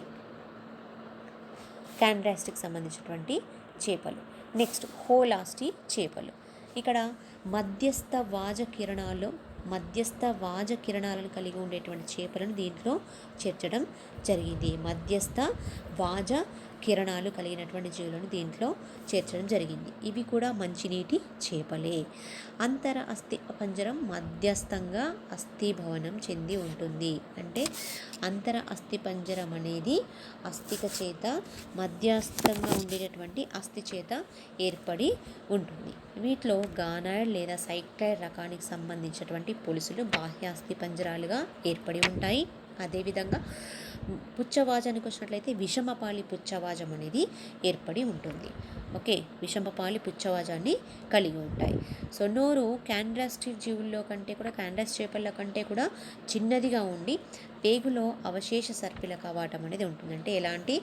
S1: క్యాండ్రాస్టిక్ సంబంధించినటువంటి చేపలు. నెక్స్ట్ హోలాస్టీ చేపలు. ఇక్కడ మధ్యస్థ వాజ కిరణాలను కలిగి ఉండేటువంటి చేపలను దీంట్లో చేర్చడం జరిగింది. మధ్యస్థ వాజ కిరణాలు కలిగినటువంటి జీవులను దీంట్లో చేర్చడం జరిగింది. ఇవి కూడా మంచినీటి చేపలే. అంతర అస్థి పంజరం మధ్యస్థంగా అస్థిభవనం చెంది ఉంటుంది. అంటే అంతర అస్థి పంజరం అనేది అస్థిక చేత మధ్యస్థంగా ఉండేటటువంటి అస్థి చేత ఏర్పడి ఉంటుంది. వీటిలో గానాయిడ్ లేదా సైక్లాయిడ్ రకానికి సంబంధించినటువంటి పొలుసులు బాహ్య అస్థి పంజరాలుగా ఏర్పడి ఉంటాయి. అదేవిధంగా పుచ్చవాజానికి వచ్చినట్లయితే విషమపాలి పుచ్చవాజం అనేది ఏర్పడి ఉంటుంది. ఓకే, విషమపాలి పుచ్చవాజాన్ని కలిగి ఉంటాయి. సో నోరు క్యాండ్రాస్టి జీవుల్లో కంటే కూడా, క్యాండ్రాస్ చేపల కంటే కూడా చిన్నదిగా ఉండి పేగులో అవశేష సర్పిల కవాటం అనేది ఉంటుంది. అంటే ఎలాంటి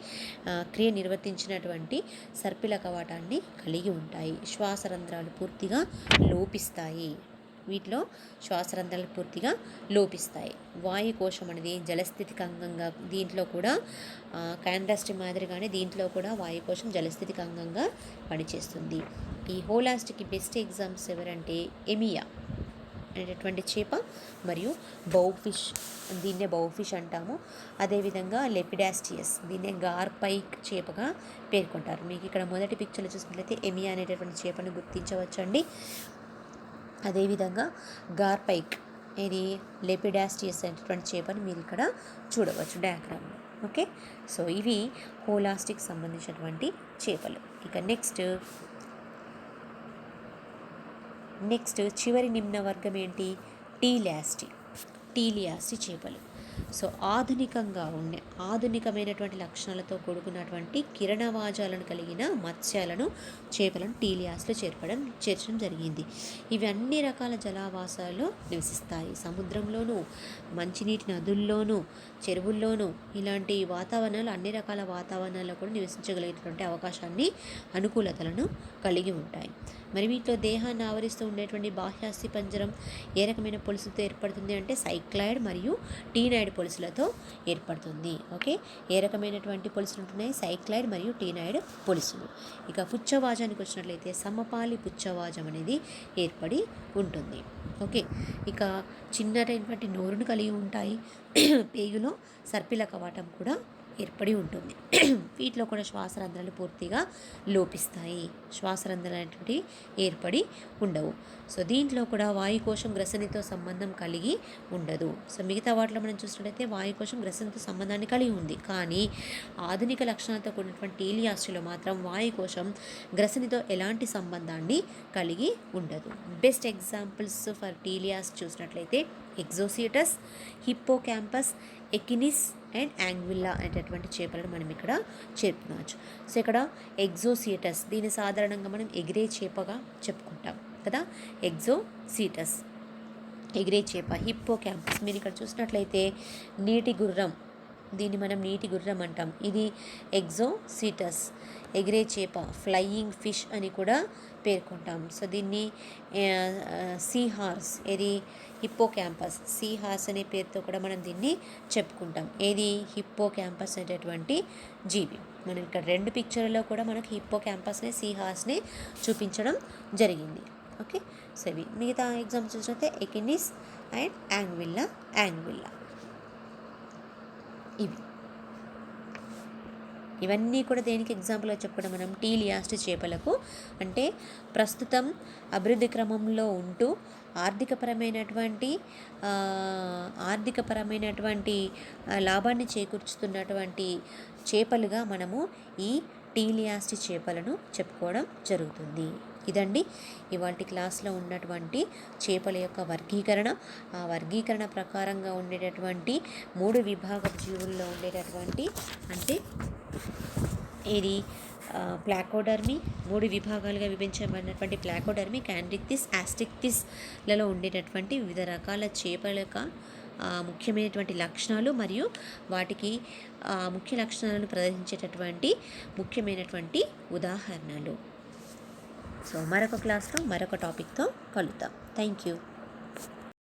S1: క్రియ నిర్వర్తించినటువంటి సర్పిల కవాటాన్ని కలిగి ఉంటాయి. శ్వాసరంధ్రాలు పూర్తిగా లోపిస్తాయి. వీటిలో శ్వాసరంధ్రాలు పూర్తిగా లోపిస్తాయి. వాయుకోశం అనేది జలస్థితిక అంగంగా, దీంట్లో కూడా క్యాండ్రాస్టి మాదిరిగానే దీంట్లో కూడా వాయుకోశం జలస్థితిక అంగంగా పనిచేస్తుంది. ఈ హోలాస్టిక్ బెస్ట్ ఎగ్జామ్స్ ఎవరంటే ఎమియా అనేటటువంటి చేప మరియు బౌఫిష్, దీన్నే బౌఫిష్ అంటాము. అదేవిధంగా లెపిడాస్టియస్, దీన్నే గార్పైక్ చేపగా పేర్కొంటారు. మీకు ఇక్కడ మొదటి పిక్చర్లో చూసినట్లయితే ఎమియా అనేటటువంటి చేపను గుర్తించవచ్చండి. అదేవిధంగా గార్పైక్, ఇది లెపిడాస్టియస్ అనేటువంటి చేపని మీరు ఇక్కడ చూడవచ్చు డయాగ్రామ్లో. ఓకే, సో ఇవి హోలాస్టిక్ సంబంధించినటువంటి చేపలు. ఇక నెక్స్ట్ చివరి నిమ్న వర్గం ఏంటి? టీలియాస్టి చేపలు. సో ఆధునికమైనటువంటి లక్షణాలతో కూడుకున్నటువంటి కిరణవాజాలను కలిగిన మత్స్యాలను, చేపలను టీలియాస్లో చేర్చడం జరిగింది. ఇవి అన్ని రకాల జలావాసాల్లో నివసిస్తాయి. సముద్రంలోనూ, మంచినీటి నదుల్లోనూ, చెరువుల్లోనూ ఇలాంటి వాతావరణాలు, అన్ని రకాల వాతావరణాల్లో కూడా నివసించగలిగేటువంటి అవకాశాన్ని, అనుకూలతలను కలిగి ఉంటాయి. మరి వీటిలో దేహాన్ని ఆవరిస్తూ ఉండేటువంటి బాహ్యాస్థి పంజరం ఏ రకమైన పొలుసుతో ఏర్పడుతుంది అంటే సైక్లాయిడ్ మరియు టీనాయిడ్ పొలుసులతో ఏర్పడుతుంది. ఓకే, ఏ రకమైనటువంటి పొలుసులు ఉంటున్నాయి? సైక్లాయిడ్ మరియు టీనాయిడ్ పొలుసులు. ఇక పుచ్చవాజానికి వచ్చినట్లయితే సమపాలి పుచ్చవాజం అనేది ఏర్పడి ఉంటుంది. ఓకే, ఇక చిన్నటువంటి నోరును కలిగి ఉంటాయి. పేగులో సర్పిల కవాటం కూడా ఏర్పడి ఉంటుంది. వీటిలో కూడా శ్వాసరంధ్రాలు పూర్తిగా లోపిస్తాయి. శ్వాసరంధ్రాలు అనేటువంటి ఏర్పడి ఉండవు. సో దీంట్లో కూడా వాయుకోశం గ్రసనితో సంబంధం కలిగి ఉండదు. సో మిగతా వాటిలో మనం చూసినట్లయితే వాయుకోశం గ్రసనితో సంబంధాన్ని కలిగి ఉంది. కానీ ఆధునిక లక్షణాలతో కూడినటువంటి టీలియాస్టిలో మాత్రం వాయుకోశం గ్రసనితో ఎలాంటి సంబంధాన్ని కలిగి ఉండదు. బెస్ట్ ఎగ్జాంపుల్స్ ఫర్ టీలియాస్ చూసినట్లయితే ఎగ్జోసిటస్, హిప్పోక్యాంపస్, ఎకినిస్ అండ్ యాంగ్విల్లా అనేటటువంటి చేపలను మనం ఇక్కడ చెప్పుకోవచ్చు. సో ఇక్కడ ఎగ్జోసిటస్, దీన్ని సాధారణంగా మనం ఎగిరే చేపగా చెప్పుకుంటాం కదా. ఎగ్జోసిటస్ ఎగిరే చేప. హిప్పోక్యాంపస్ మీరు ఇక్కడ చూసినట్లయితే నీటి గుర్రం, దీన్ని మనం నీటి గుర్రం అంటాం. ఇది ఎగ్జోసిటస్, ఎగిరే చేప, ఫ్లయింగ్ ఫిష్ అని కూడా పేర్కొంటాం. సో దీన్ని సీ హార్స్, ఇది హిప్పోక్యాంపస్, సీ హార్స్ అనే పేరుతో కూడా మనం దీన్ని చెప్పుకుంటాం. ఏది? హిప్పోక్యాంపస్ అనేటటువంటి జీవి. మనం ఇక్కడ రెండు పిక్చర్లో కూడా మనకి హిప్పోక్యాంపస్ని, సీ హార్స్ని చూపించడం జరిగింది. ఓకే, సో ఇవి మిగతా ఎగ్జాంపుల్స్ చూసినట్లయితే ఎకినిస్ అండ్ యాంగ్విల్లా. ఇవన్నీ కూడా దేనికి ఎగ్జాంపుల్గా చెప్పుకోవడం మనం? టీలియాస్టి చేపలకు. అంటే ప్రస్తుతం అభివృద్ధి క్రమంలో ఉంటూ ఆర్థికపరమైనటువంటి లాభాన్ని చేకూర్చుతున్నటువంటి చేపలుగా మనము ఈ టీలియాస్టి చేపలను చెప్పుకోవడం జరుగుతుంది. ఇదండి ఇవాల్టి క్లాస్లో ఉన్నటువంటి చేపల యొక్క వర్గీకరణ. ఆ వర్గీకరణ ప్రకారంగా ఉండేటటువంటి 3 విభాగ జీవుల్లో ఉండేటటువంటి, అంటే ఇది ప్లాకోడర్మీ, 3 విభాగాలుగా విభజించబడినటువంటి ప్లాకోడర్మీ, క్యాండిక్టిస్, ఆస్టిక్టిస్లలో ఉండేటటువంటి వివిధ రకాల చేపల యొక్క ముఖ్యమైనటువంటి లక్షణాలు మరియు వాటికి ముఖ్య లక్షణాలను ప్రదర్శించేటటువంటి ముఖ్యమైనటువంటి ఉదాహరణలు. సో మరొక క్లాస్లో మరొక టాపిక్తో కలుద్దాం. Thank you.